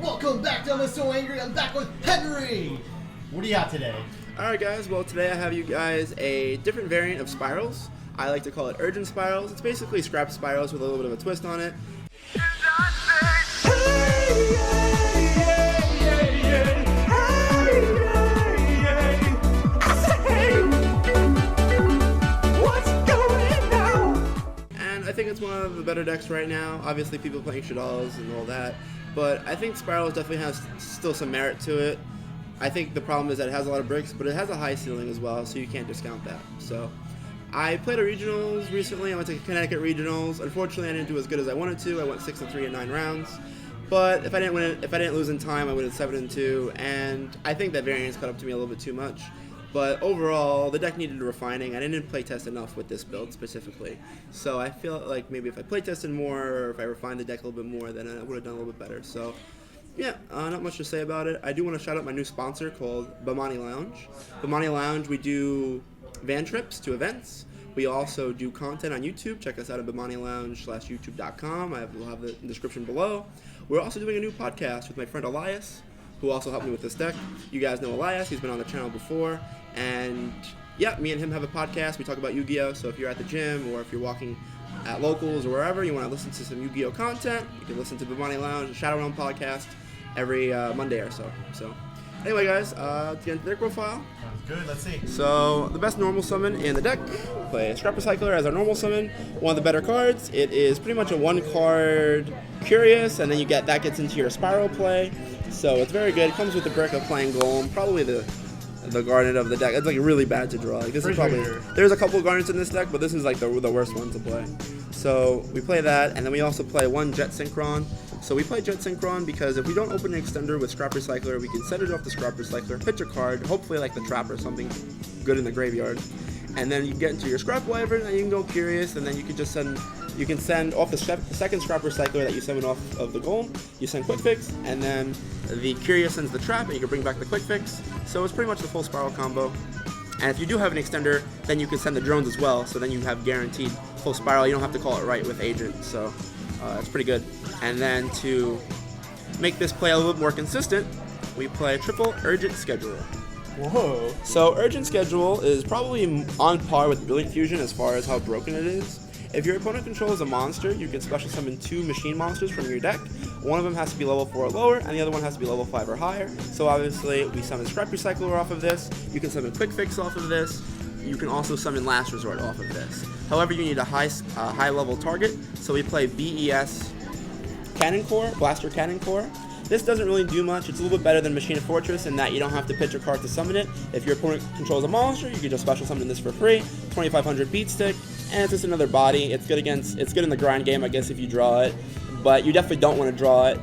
Welcome back to I'm So Angry. I'm back with Henry. What do you got today? Alright guys, well today I have you guys a different variant of spirals. I like to call it urgent spirals. It's basically scrap spirals with a little bit of a twist on it. And I think it's one of the better decks right now. Obviously people playing Shaddolls and all that, but I think Spirals definitely has still some merit to it. I think the problem is that it has a lot of bricks, but it has a high ceiling as well, so you can't discount that. So I played a regionals recently. I went to Connecticut regionals. Unfortunately, I didn't do as good as I wanted to. I went 6-3 in 9 rounds. But if I didn't lose in time, I would have 7-2. And I think that variance caught up to me a little bit too much. But overall, the deck needed refining. I didn't play test enough with this build specifically. So I feel like maybe if I play tested more, or if I refined the deck a little bit more, then I would have done a little bit better. So yeah, not much to say about it. I do want to shout out my new sponsor called Bamani Lounge. Bamani Lounge, we do van trips to events. We also do content on YouTube. Check us out at BamaniLounge/youtube.com. We'll have the description below. We're also doing a new podcast with my friend Elias, who also helped me with this deck. You guys know Elias. He's been on the channel before. And yeah, me and him have a podcast. We talk about Yu-Gi-Oh! So if you're at the gym or if you're walking at locals or wherever, you want to listen to some Yu-Gi-Oh! Content, you can listen to Bamani Lounge, a Shadow Realm podcast, every Monday or so. So anyway, guys, to get into their profile. Sounds good. Let's see. So the best normal summon in the deck, play Scrap Recycler as our normal summon. One of the better cards. It is pretty much a 1-card Curious, and then that gets into your Spyral play. So it's very good. It comes with the brick of playing Golem, probably the garnet of the deck. It's like really bad to draw. Like this is probably there's a couple of garnets in this deck, but this is like the worst one to play. So we play that, and then we also play 1 Jet Synchron. So we play Jet Synchron because if we don't open an extender with Scrap Recycler, we can send it off the Scrap Recycler, pitch a card, hopefully like the Trap or something good in the graveyard, and then you get into your Scrap Wyvern, and you can go Curious, and then you can just send off the second Scrap Recycler that you summon off of the Golem, you send Quick Fix, and then the Curious sends the Trap, and you can bring back the Quick Fix. So it's pretty much the full Spiral combo. And if you do have an extender, then you can send the drones as well, so then you have guaranteed full Spiral. You don't have to call it right with Agent, so it's pretty good. And then to make this play a little bit more consistent, we play triple Urgent Schedule. Whoa. So Urgent Schedule is probably on par with Brilliant Fusion as far as how broken it is. If your opponent controls a monster, you can special summon 2 machine monsters from your deck. One of them has to be level 4 or lower, and the other one has to be level 5 or higher. So obviously, we summon Scrap Recycler off of this. You can summon Quick Fix off of this. You can also summon Last Resort off of this. However, you need a high level target, so we play BES Cannon Core, Blaster Cannon Core. This doesn't really do much. It's a little bit better than Machine of Fortress in that you don't have to pitch a card to summon it. If your opponent controls a monster, you can just special summon this for free. 2500 beat stick, and it's just another body. It's good in the grind game, I guess, if you draw it, but you definitely don't want to draw it.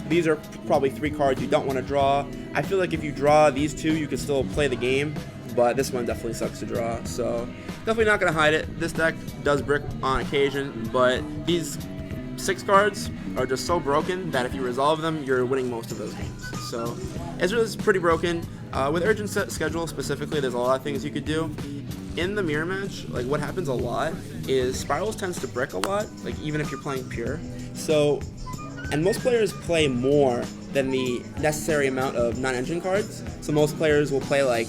These are probably 3 cards you don't want to draw. I feel like if you draw these 2, you can still play the game, but this one definitely sucks to draw. So definitely not going to hide it. This deck does brick on occasion, but these 6 cards are just so broken that if you resolve them, you're winning most of those games. So it's pretty broken. With Urgent Schedule specifically, there's a lot of things you could do. In the mirror match, like what happens a lot is Spirals tends to brick a lot, like even if you're playing pure. So, and most players play more than the necessary amount of non-engine cards. So most players will play like,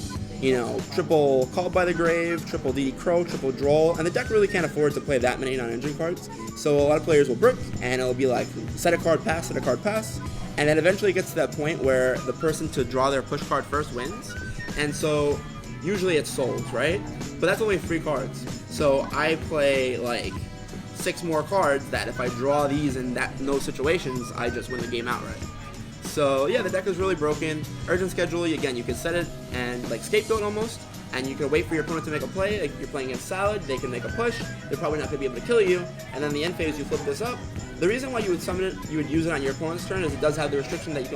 triple Called by the Grave, triple DD Crow, triple Droll, and the deck really can't afford to play that many non-engine cards. So a lot of players will brick, and it'll be like, set a card, pass, and then eventually it gets to that point where the person to draw their push card first wins, and so usually it's Souls, right? But that's only 3 cards. So I play like 6 more cards that if I draw these in those situations, I just win the game outright. So yeah, the deck is really broken. Urgent Schedule, again, you can set it and like scapegoat almost, and you can wait for your opponent to make a play. Like if you're playing against Salad, they can make a push. They're probably not going to be able to kill you, and then the end phase, you flip this up. The reason why you would summon it, you would use it on your opponent's turn, is it does have the restriction that you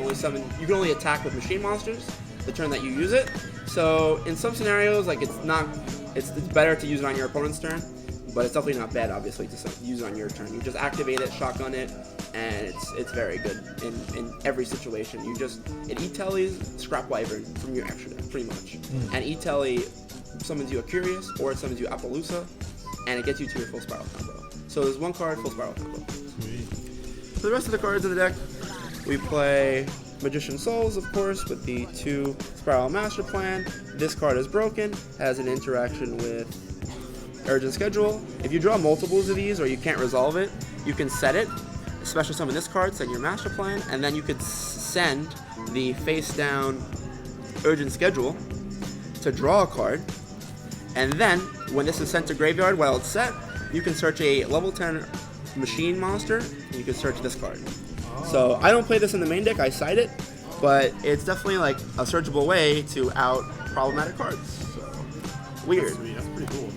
can only attack with machine monsters the turn that you use it. So in some scenarios, like it's better to use it on your opponent's turn, but it's definitely not bad, obviously, to use it on your turn. You just activate it, shotgun it, and it's very good in every situation. It E-Tellies Scrap Wyvern from your extra deck, pretty much. And E-Telly summons you a Curious, or it summons you Appaloosa, and it gets you to your full Spiral combo. So there's 1 card, full Spiral combo. Sweet. For the rest of the cards in the deck, We play Magician Souls, of course, with the 2 Spyral Master Plan. This card is broken, has an interaction with Urgent Schedule. If you draw multiples of these or you can't resolve it, you can set it, special summon this card, send your Master Plan, and then you could send the face down Urgent Schedule to draw a card. And then, when this is sent to graveyard while it's set, you can search a level 10 machine monster, and you can search this card. So I don't play this in the main deck, I side it, but it's definitely like a searchable way to out problematic cards. So, weird. That's pretty cool.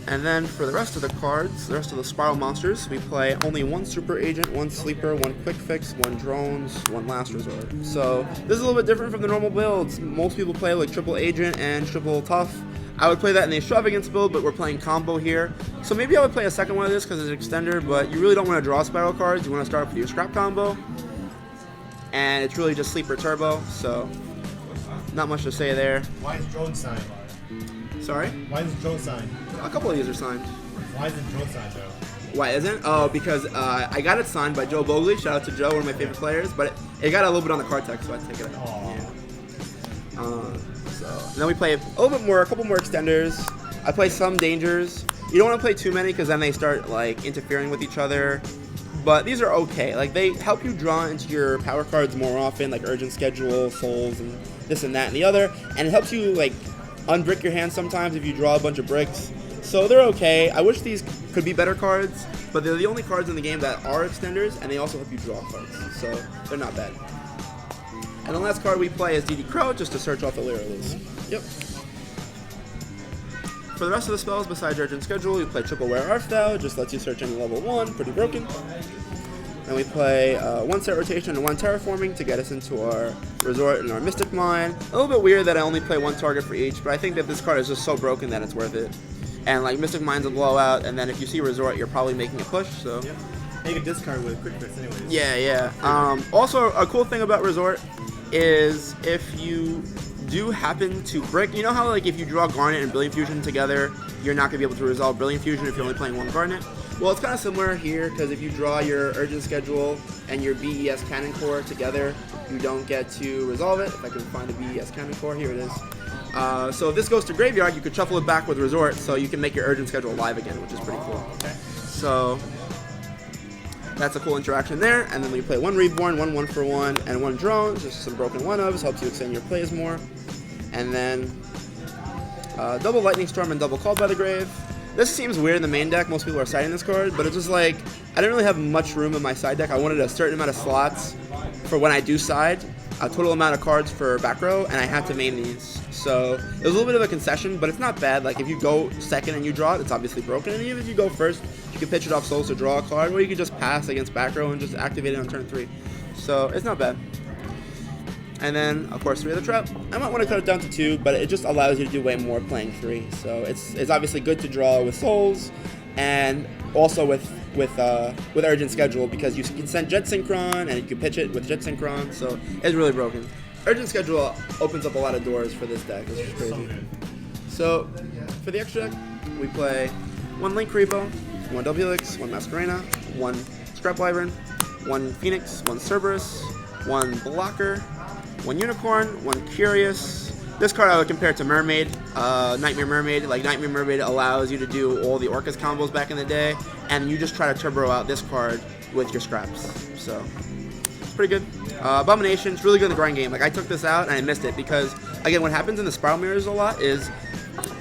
And then for the rest of the cards, the rest of the Spyral monsters, we play only 1 Super Agent, 1 Sleeper, 1 Quick Fix, 1 Drones, 1 Last Resort. So this is a little bit different from the normal builds. Most people play like Triple Agent and Triple Tough. I would play that in the Extravagance build, but we're playing combo here. So maybe I would play a second one of this because it's an extender, but you really don't want to draw Spyral cards. You want to start off with your Scrap combo. And it's really just Sleeper Turbo, so not much to say there. Why is Drone signed? Sorry? Why is Drone signed? A couple of these are signed. Why isn't Drone signed though? Why isn't? Oh, because I got it signed by Joe Bogley. Shout out to Joe, one of my favorite players. But it got a little bit on the card text, so I had to take it out. And then we play a little bit more, a couple more extenders. I play some dangers. You don't want to play too many because then they start like interfering with each other. But these are okay. Like they help you draw into your power cards more often, like Urgent Schedule, Souls, and this and that and the other. And it helps you like unbrick your hand sometimes if you draw a bunch of bricks. So they're okay. I wish these could be better cards, but they're the only cards in the game that are extenders, and they also help you draw cards. So they're not bad. And the last card we play is DD Crow, just to search off the Lyricals. Yep. For the rest of the spells, besides Urgent Schedule, we play Triple Wear Arfthau, just lets you search any level 1, pretty broken. And we play 1 Set Rotation and 1 Terraforming to get us into our Resort and our Mystic Mine. A little bit weird that I only play 1 target for each, but I think that this card is just so broken that it's worth it. And like Mystic Mine's a blowout, and then if you see Resort, you're probably making a push, so. Yep. And you can discard with Quick Fix anyways. Yeah. Also, a cool thing about Resort is if you do happen to brick, you know how like if you draw Garnet and Brilliant Fusion together, you're not going to be able to resolve Brilliant Fusion if you're only playing 1 Garnet? Well, it's kind of similar here, because if you draw your Urgent Schedule and your BES Cannon Core together, you don't get to resolve it. If I can find the BES Cannon Core, here it is. So if this goes to Graveyard, you could shuffle it back with Resort, so you can make your Urgent Schedule live again, which is pretty cool. Okay. So that's a cool interaction there. And then we play 1 Reborn, 1 1-for-1, and 1 Drone, just some broken 1-ofs, helps you extend your plays more. And then double Lightning Storm and double Called by the Grave. This seems weird in the main deck, most people are siding this card, but it's just like, I didn't really have much room in my side deck. I wanted a certain amount of slots for when I do side, a total amount of cards for back row, and I had to main these. So it was a little bit of a concession, but it's not bad. Like if you go second and you draw it, it's obviously broken, and even if you go first, you can pitch it off Souls to draw a card, or you can just pass against back row and just activate it on turn 3. So it's not bad. And then, of course, 3 of the Trap. I might want to cut it down to 2, but it just allows you to do way more playing 3. So it's obviously good to draw with Souls, and also with Urgent Schedule, because you can send Jet Synchron, and you can pitch it with Jet Synchron, so it's really broken. Urgent Schedule opens up a lot of doors for this deck, which is crazy. So, for the extra deck, we play 1 Link Repo, 1 Double Helix, 1 Masquerena, 1 Scrap Wyvern, 1 Phoenix, 1 Cerberus, 1 Blocker, 1 Unicorn, 1 Curious. This card I would compare to Mermaid, Nightmare Mermaid. Like Nightmare Mermaid allows you to do all the Orcus combos back in the day, and you just try to turbo out this card with your scraps. So it's pretty good. Abomination, it's really good in the grind game. Like I took this out and I missed it because again, what happens in the Spyral mirrors a lot is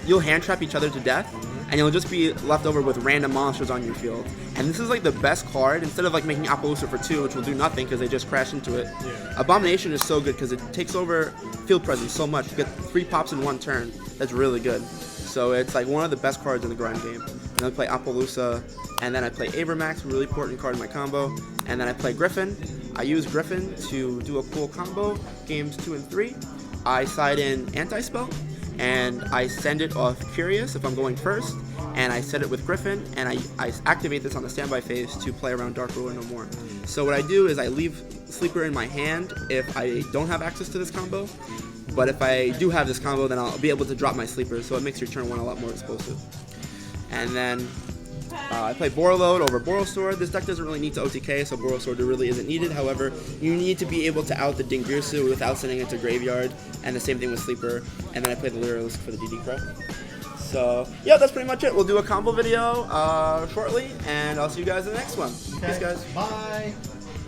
you'll hand trap each other to death, and you'll just be left over with random monsters on your field. And this is like the best card, instead of like making Appaloosa for 2, which will do nothing because they just crash into it. Yeah. Abomination is so good because it takes over field presence so much. You get 3 pops in 1 turn. That's really good. So it's like one of the best cards in the grind game. And then I play Appaloosa, and then I play Avermax, really important card in my combo. And then I play Griffin. I use Griffin to do a cool combo, games 2 and 3. I side in Anti-Spell, and I send it off Curious if I'm going first, and I set it with Griffin, and I activate this on the standby phase to play around Dark Ruler no more. So what I do is I leave Sleeper in my hand if I don't have access to this combo, but if I do have this combo, then I'll be able to drop my Sleeper, so it makes your turn 1 a lot more explosive. And then I play Borreload over Borrelsword. This deck doesn't really need to OTK, so Borrelsword really isn't needed. However, you need to be able to out the Dingirsu without sending it to Graveyard, and the same thing with Sleeper. And then I play the Lyrilisk for the DD Crow. So, yeah, that's pretty much it. We'll do a combo video shortly, and I'll see you guys in the next one. Okay. Peace, guys. Bye.